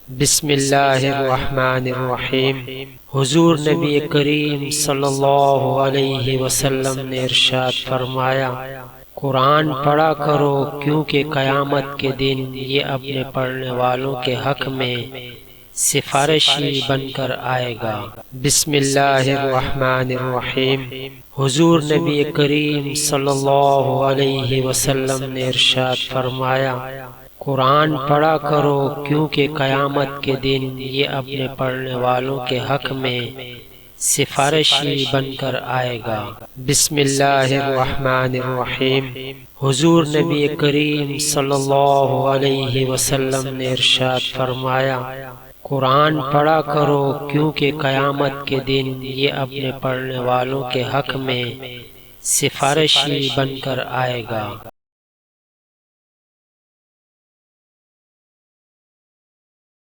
بسم اللہ الرحمن الرحیم۔ حضور نبی کریم صلی اللہ علیہ وسلم نے ارشاد فرمایا، قرآن پڑھا کرو کیونکہ قیامت کے دن یہ اپنے پڑھنے والوں کے حق میں سفارشی بن کر آئے گا۔ بسم اللہ الرحمن الرحیم۔ حضور نبی کریم صلی اللہ علیہ وسلم نے ارشاد فرمایا، قرآن پڑھا کرو کیونکہ قیامت کے دن یہ اپنے پڑھنے والوں کے حق میں سفارشی بن کر آئے گا۔ بسم اللہ الرحمن الرحیم۔ حضور نبی کریم صلی اللہ علیہ وسلم نے ارشاد فرمایا، قرآن پڑھا کرو کیونکہ قیامت کے دن یہ اپنے پڑھنے والوں کے حق میں سفارشی بن کر آئے گا۔